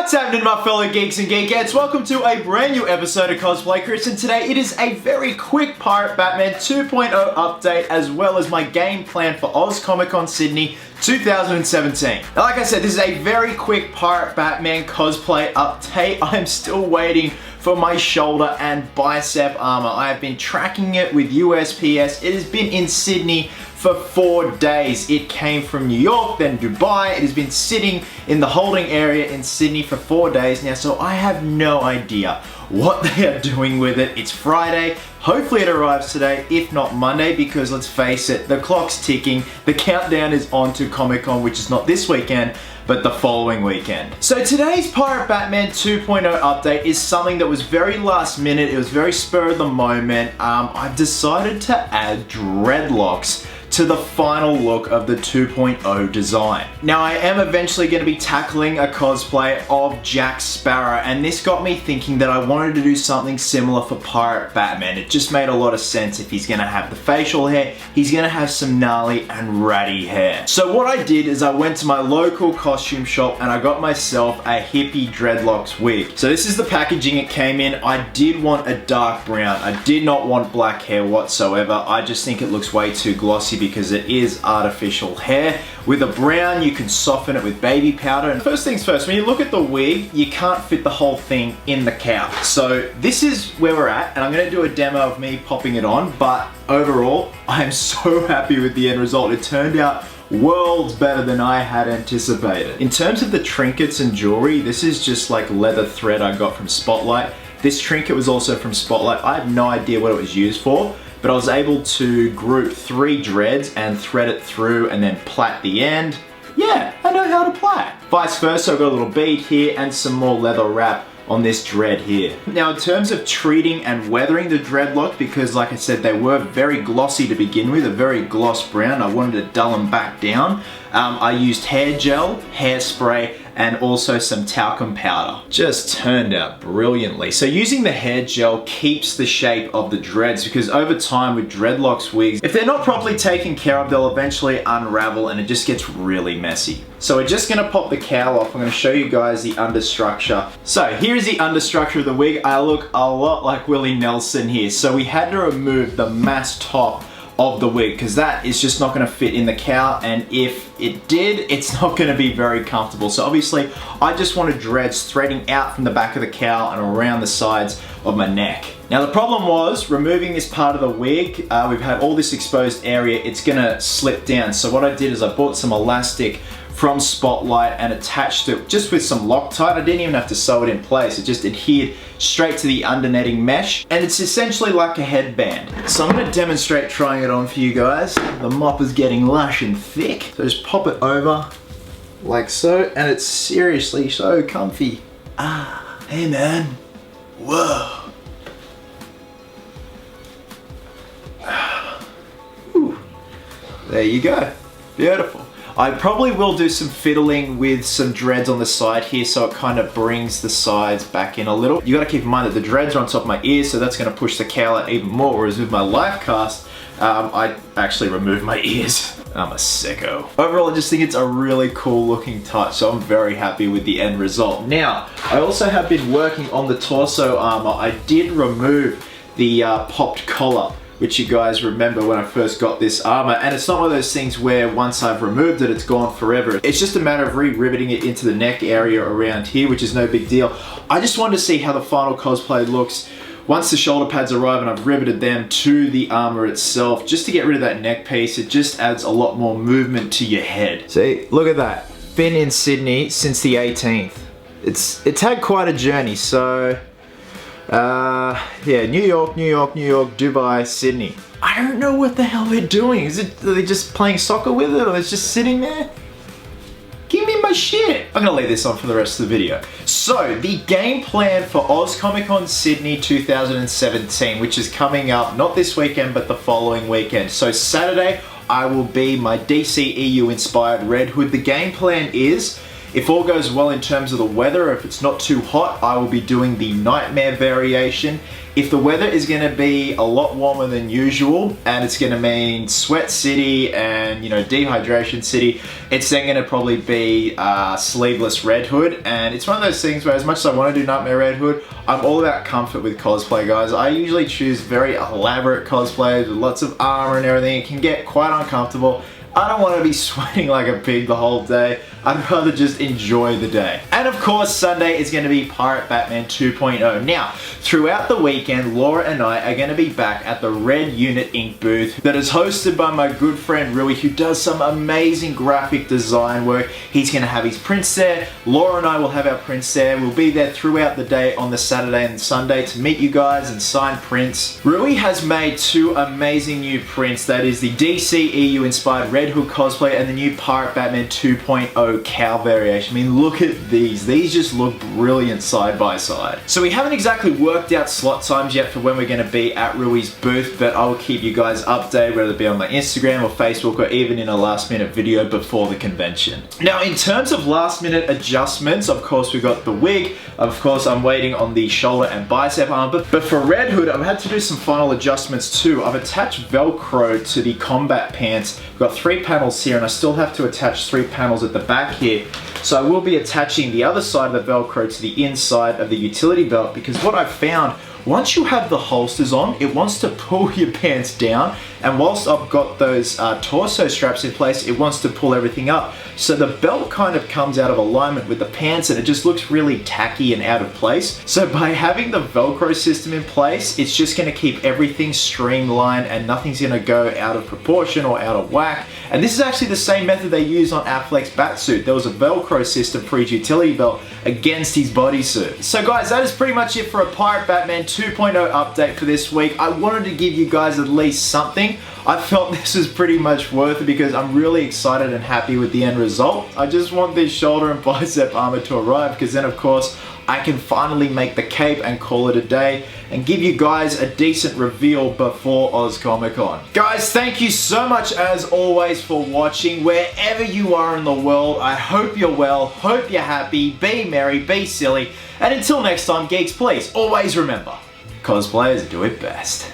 What's happening, my fellow geeks and geekettes? Welcome to a brand new episode of Cosplay, Chris, and today it is a very quick Pirate Batman 2.0 update, as well as my game plan for Oz Comic Con Sydney 2017. Now, like I said, this is a very quick Pirate Batman cosplay update. I'm still waiting for my shoulder and bicep armor. I have been tracking it with USPS. It has been in Sydney for 4 days. It came from New York, then Dubai. It has been sitting in the holding area in Sydney for 4 days now, so I have no idea what they are doing with it. It's Friday. Hopefully it arrives today, if not Monday, because let's face it, the clock's ticking. The countdown is on to Comic Con, which is not this weekend, but the following weekend. So today's Pirate Batman 2.0 update is something that was very last minute. It was very spur of the moment. I've decided to add dreadlocks to the final look of the 2.0 design. Now, I am eventually going to be tackling a cosplay of Jack Sparrow, and this got me thinking that I wanted to do something similar for Pirate Batman. It just made a lot of sense. If he's going to have the facial hair, he's going to have some gnarly and ratty hair. So what I did is I went to my local costume shop and I got myself a hippie dreadlocks wig. So this is the packaging it came in. I did want a dark brown. I did not want black hair whatsoever. I just think it looks way too glossy because it is artificial hair. With a brown, you can soften it with baby powder. And first things first, when you look at the wig, you can't fit the whole thing in the cowl. So this is where we're at, and I'm gonna do a demo of me popping it on, but overall, I am so happy with the end result. It turned out worlds better than I had anticipated. In terms of the trinkets and jewelry, this is just like leather thread I got from Spotlight. This trinket was also from Spotlight. I have no idea what it was used for, but I was able to group 3 dreads and thread it through and then plait the end. Yeah, I know how to plait. Vice versa, I've got a little bead here and some more leather wrap on this dread here. Now, in terms of treating and weathering the dreadlock, because like I said, they were very glossy to begin with, a very gloss brown. I wanted to dull them back down. I used hair gel, hairspray, and also some talcum powder. Just turned out brilliantly. So using the hair gel keeps the shape of the dreads, because over time with dreadlocks wigs, if they're not properly taken care of, they'll eventually unravel and it just gets really messy. So we're just gonna pop the cowl off. I'm gonna show you guys the understructure. So here's the understructure of the wig. I look a lot like Willie Nelson here. So we had to remove the mass top of the wig because that is just not going to fit in the cowl, and if it did, it's not going to be very comfortable. So obviously I just wanted dreads threading out from the back of the cowl and around the sides of my neck. Now the problem was removing this part of the wig. We've had all this exposed area, it's going to slip down. So what I did is I bought some elastic from Spotlight and attached it just with some Loctite. I didn't even have to sew it in place. It just adhered straight to the undernetting mesh, and it's essentially like a headband. So I'm going to demonstrate trying it on for you guys. The mop is getting lush and thick. So just pop it over like so, and it's seriously so comfy. Ah, hey man. Whoa. Ooh. There you go. Beautiful. I probably will do some fiddling with some dreads on the side here, so it kind of brings the sides back in a little. You gotta keep in mind that the dreads are on top of my ears, so that's gonna push the cowl out even more, whereas with my life cast, I actually removed my ears. I'm a sicko. Overall, I just think it's a really cool looking touch, so I'm very happy with the end result. Now, I also have been working on the torso armor. I did remove the popped collar, which you guys remember when I first got this armor, and it's not one of those things where once I've removed it, it's gone forever. It's just a matter of re-riveting it into the neck area around here, which is no big deal. I just wanted to see how the final cosplay looks once the shoulder pads arrive and I've riveted them to the armor itself, just to get rid of that neck piece. It just adds a lot more movement to your head. See, look at that. Been in Sydney since the 18th. It's had quite a journey, so yeah, New York, Dubai, Sydney. I don't know what the hell they're doing. Are they just playing soccer with it, or it's just sitting there? Give me my shit. I'm gonna leave this on for the rest of the video. So, the game plan for Oz Comic Con Sydney 2017, which is coming up, not this weekend, but the following weekend. So Saturday, I will be my DC EU inspired Red Hood. The game plan is If all goes well in terms of the weather, if it's not too hot, I will be doing the Nightmare variation. If the weather is going to be a lot warmer than usual and it's going to mean Sweat City and, you know, Dehydration City, it's then going to probably be Sleeveless Red Hood. And it's one of those things where as much as I want to do Nightmare Red Hood, I'm all about comfort with cosplay, guys. I usually choose very elaborate cosplays with lots of armor and everything. It can get quite uncomfortable. I don't want to be sweating like a pig the whole day. I'd rather just enjoy the day. And of course, Sunday is going to be Pirate Batman 2.0. Now, throughout the weekend, Laura and I are going to be back at the Red Unit Inc. booth that is hosted by my good friend Rui, who does some amazing graphic design work. He's going to have his prints there. Laura and I will have our prints there. We'll be there throughout the day on the Saturday and Sunday to meet you guys and sign prints. Rui has made two amazing new prints. That is the DCEU inspired Red Hood cosplay and the new Pirate Batman 2.0 cowl variation. I mean, look at these. These just look brilliant side by side. So we haven't exactly worked out slot times yet for when we're going to be at Rui's booth, but I will keep you guys updated, whether it be on my Instagram or Facebook or even in a last minute video before the convention. Now, in terms of last minute adjustments, of course, we got the wig. Of course, I'm waiting on the shoulder and bicep armor, but for Red Hood, I've had to do some final adjustments too. I've attached Velcro to the combat pants. I've got 3 panels here and I still have to attach 3 panels at the back here. So I will be attaching the other side of the Velcro to the inside of the utility belt, because what I've found, once you have the holsters on, it wants to pull your pants down, and whilst I've got those torso straps in place, it wants to pull everything up. So the belt kind of comes out of alignment with the pants and it just looks really tacky and out of place. So by having the Velcro system in place, it's just going to keep everything streamlined and nothing's going to go out of proportion or out of whack. And this is actually the same method they used on Affleck's Batsuit. There was a Velcro system for his utility belt against his bodysuit. So guys, that is pretty much it for a Pirate Batman 2.0 update for this week. I wanted to give you guys at least something. I felt this was pretty much worth it because I'm really excited and happy with the end result. I just want this shoulder and bicep armor to arrive, because then of course I can finally make the cape and call it a day and give you guys a decent reveal before Oz Comic Con. Guys, thank you so much as always for watching. Wherever you are in the world, I hope you're well, hope you're happy, be merry, be silly, and until next time, geeks, please always remember, cosplayers do it best.